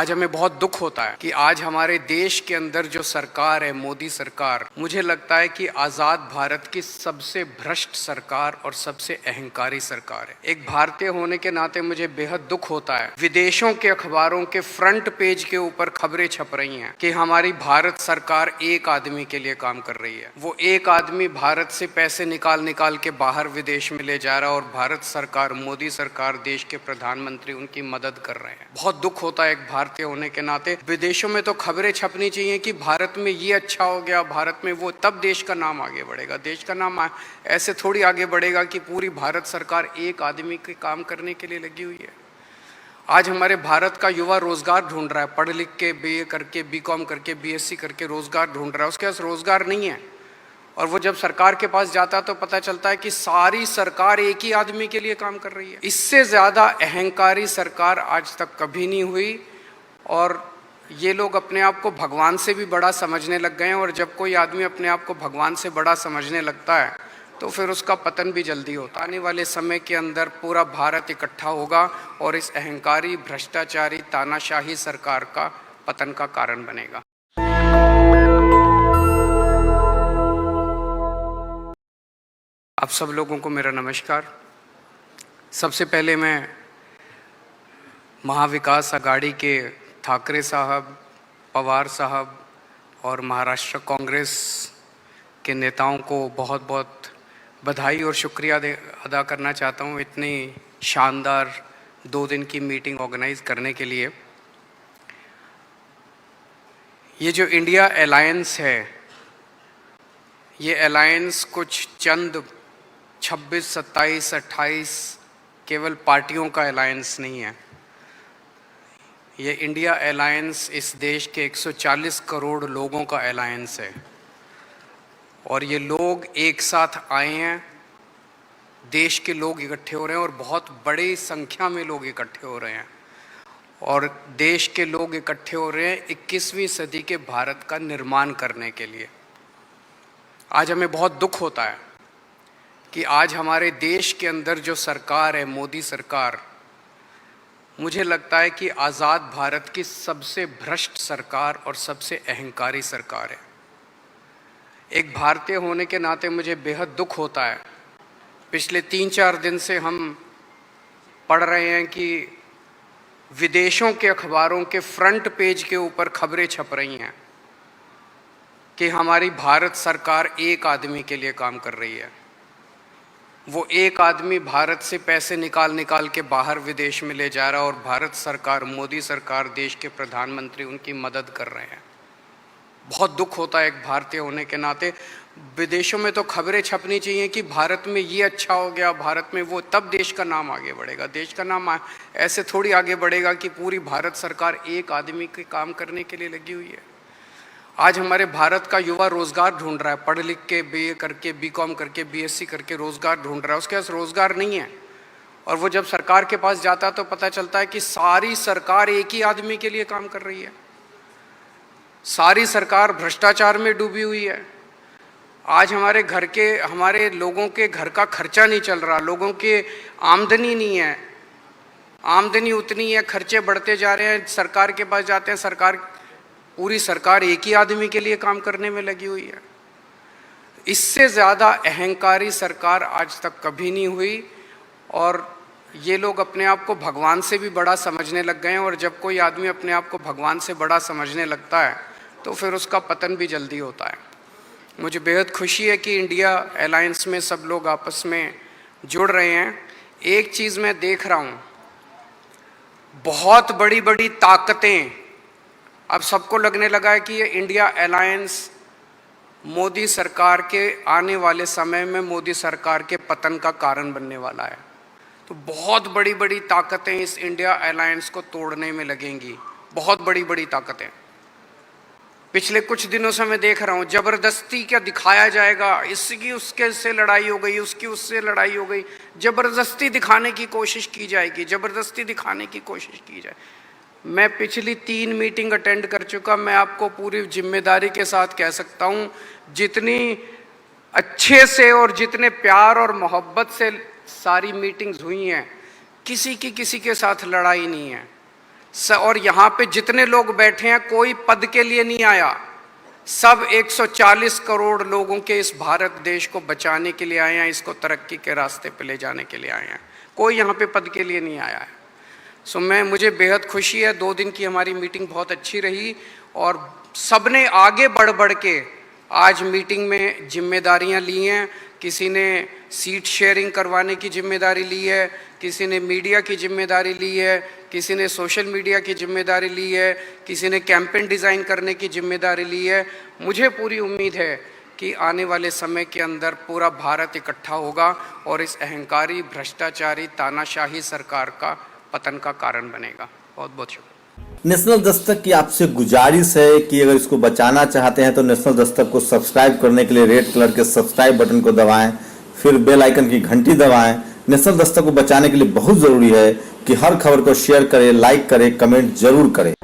आज हमें बहुत दुख होता है कि आज हमारे देश के अंदर जो सरकार है, मोदी सरकार, मुझे लगता है कि आजाद भारत की सबसे भ्रष्ट सरकार और सबसे अहंकारी सरकार है। एक भारतीय होने के नाते मुझे बेहद दुख होता है। विदेशों के अखबारों के फ्रंट पेज के ऊपर खबरें छप रही हैं कि हमारी भारत सरकार एक आदमी के लिए काम कर रही है। वो एक आदमी भारत से पैसे निकाल निकाल के बाहर विदेश में ले जा रहा है और भारत सरकार, मोदी सरकार, देश के प्रधानमंत्री उनकी मदद कर रहे हैं। बहुत दुख होता है एक भारतीय होने के नाते। विदेशों में तो खबरें छपनी चाहिए कि भारत में ये अच्छा हो गया, भारत में वो, तब देश का नाम आगे बढ़ेगा। देश का नाम ऐसे थोड़ी आगे बढ़ेगा कि पूरी भारत सरकार एक आदमी के काम करने के लिए लगी हुई है। आज हमारे भारत का युवा रोजगार ढूंढ रहा है, पढ़ लिख के बीए करके, बीकॉम करके, बीएससी करके रोजगार ढूंढ रहा है। उसके पास रोजगार नहीं है और वो जब सरकार के पास जाता है तो पता चलता है कि सारी सरकार एक ही आदमी के लिए काम कर रही है। इससे ज्यादा अहंकारी सरकार आज तक कभी नहीं हुई और ये लोग अपने आप को भगवान से भी बड़ा समझने लग गए हैं। और जब कोई आदमी अपने आप को भगवान से बड़ा समझने लगता है तो फिर उसका पतन भी जल्दी होता है। आने वाले समय के अंदर पूरा भारत इकट्ठा होगा और इस अहंकारी, भ्रष्टाचारी, तानाशाही सरकार का पतन का कारण बनेगा। आप सब लोगों को मेरा नमस्कार। सबसे पहले मैं महाविकास आघाड़ी के ठाकरे साहब, पवार साहब और महाराष्ट्र कांग्रेस के नेताओं को बहुत बहुत बधाई और शुक्रिया अदा करना चाहता हूँ इतनी शानदार 2 दिन की मीटिंग ऑर्गेनाइज करने के लिए। ये जो इंडिया अलायंस है, ये अलायंस कुछ चंद 26, 27, 28 केवल पार्टियों का अलायंस नहीं है। ये इंडिया अलायंस इस देश के 140 करोड़ लोगों का अलायंस है और ये लोग एक साथ आए हैं। देश के लोग इकट्ठे हो रहे हैं और बहुत बड़ी संख्या में लोग इकट्ठे हो रहे हैं और देश के लोग इकट्ठे हो रहे हैं 21वीं सदी के भारत का निर्माण करने के लिए। आज हमें बहुत दुख होता है कि आज हमारे देश के अंदर जो सरकार है, मोदी सरकार, मुझे लगता है कि आज़ाद भारत की सबसे भ्रष्ट सरकार और सबसे अहंकारी सरकार है। एक भारतीय होने के नाते मुझे बेहद दुख होता है। पिछले 3-4 दिन से हम पढ़ रहे हैं कि विदेशों के अखबारों के फ्रंट पेज के ऊपर खबरें छप रही हैं कि हमारी भारत सरकार एक आदमी के लिए काम कर रही है। वो एक आदमी भारत से पैसे निकाल निकाल के बाहर विदेश में ले जा रहा है और भारत सरकार, मोदी सरकार, देश के प्रधानमंत्री उनकी मदद कर रहे हैं। बहुत दुख होता है एक भारतीय होने के नाते। विदेशों में तो खबरें छपनी चाहिए कि भारत में ये अच्छा हो गया, भारत में वो, तब देश का नाम आगे बढ़ेगा। देश का नाम ऐसे थोड़ी आगे बढ़ेगा कि पूरी भारत सरकार एक आदमी के काम करने के लिए लगी हुई है। आज हमारे भारत का युवा रोजगार ढूंढ रहा है, पढ़ लिख के, बीए करके, बीकॉम करके, बीएससी करके रोजगार ढूंढ रहा है। उसके पास रोजगार नहीं है और वो जब सरकार के पास जाता है तो पता चलता है कि सारी सरकार एक ही आदमी के लिए काम कर रही है। सारी सरकार भ्रष्टाचार में डूबी हुई है। आज हमारे लोगों के घर का खर्चा नहीं चल रहा, लोगों के आमदनी नहीं है, आमदनी उतनी है, खर्चे बढ़ते जा रहे हैं। सरकार के पास जाते हैं, पूरी सरकार एक ही आदमी के लिए काम करने में लगी हुई है। इससे ज़्यादा अहंकारी सरकार आज तक कभी नहीं हुई और ये लोग अपने आप को भगवान से भी बड़ा समझने लग गए हैं और जब कोई आदमी अपने आप को भगवान से बड़ा समझने लगता है तो फिर उसका पतन भी जल्दी होता है। मुझे बेहद खुशी है कि इंडिया अलायंस में सब लोग आपस में जुड़ रहे हैं। एक चीज़ मैं देख रहा हूँ, बहुत बड़ी बड़ी ताकतें, अब सबको लगने लगा है कि ये इंडिया अलायंस मोदी सरकार के आने वाले समय में मोदी सरकार के पतन का कारण बनने वाला है। तो बहुत बड़ी बड़ी ताकतें इस इंडिया अलायंस को तोड़ने में लगेंगी, बहुत बड़ी बड़ी ताकतें। पिछले कुछ दिनों से मैं देख रहा हूँ जबरदस्ती क्या दिखाया जाएगा, इसकी उसके से लड़ाई हो गई, उसकी उससे लड़ाई हो गई, जबरदस्ती दिखाने की कोशिश की जाएगी, जबरदस्ती दिखाने की कोशिश की जाए। मैं पिछली 3 मीटिंग अटेंड कर चुका। मैं आपको पूरी जिम्मेदारी के साथ कह सकता हूँ, जितनी अच्छे से और जितने प्यार और मोहब्बत से सारी मीटिंग्स हुई हैं, किसी के साथ लड़ाई नहीं है। और यहाँ पे जितने लोग बैठे हैं कोई पद के लिए नहीं आया, सब 140 करोड़ लोगों के इस भारत देश को बचाने के लिए आए हैं, इसको तरक्की के रास्ते पे ले जाने के लिए आए हैं, कोई यहाँ पे पद के लिए नहीं आया है। मुझे बेहद खुशी है, 2 दिन की हमारी मीटिंग बहुत अच्छी रही और सबने आगे बढ़ बढ़ के आज मीटिंग में जिम्मेदारियां ली हैं। किसी ने सीट शेयरिंग करवाने की जिम्मेदारी ली है, किसी ने मीडिया की जिम्मेदारी ली है, किसी ने सोशल मीडिया की जिम्मेदारी ली है, किसी ने कैंपेन डिज़ाइन करने की जिम्मेदारी ली है। मुझे पूरी उम्मीद है कि आने वाले समय के अंदर पूरा भारत इकट्ठा होगा और इस अहंकारी, भ्रष्टाचारी, तानाशाही सरकार का पतन का कारण बनेगा। बहुत बहुत शुक्रिया। नेशनल दस्तक की आपसे गुजारिश है कि अगर इसको बचाना चाहते हैं तो नेशनल दस्तक को सब्सक्राइब करने के लिए रेड कलर के सब्सक्राइब बटन को दबाएं, फिर बेल आइकन की घंटी दबाएं। नेशनल दस्तक को बचाने के लिए बहुत जरूरी है कि हर खबर को शेयर करें, लाइक करें, कमेंट जरूर करें।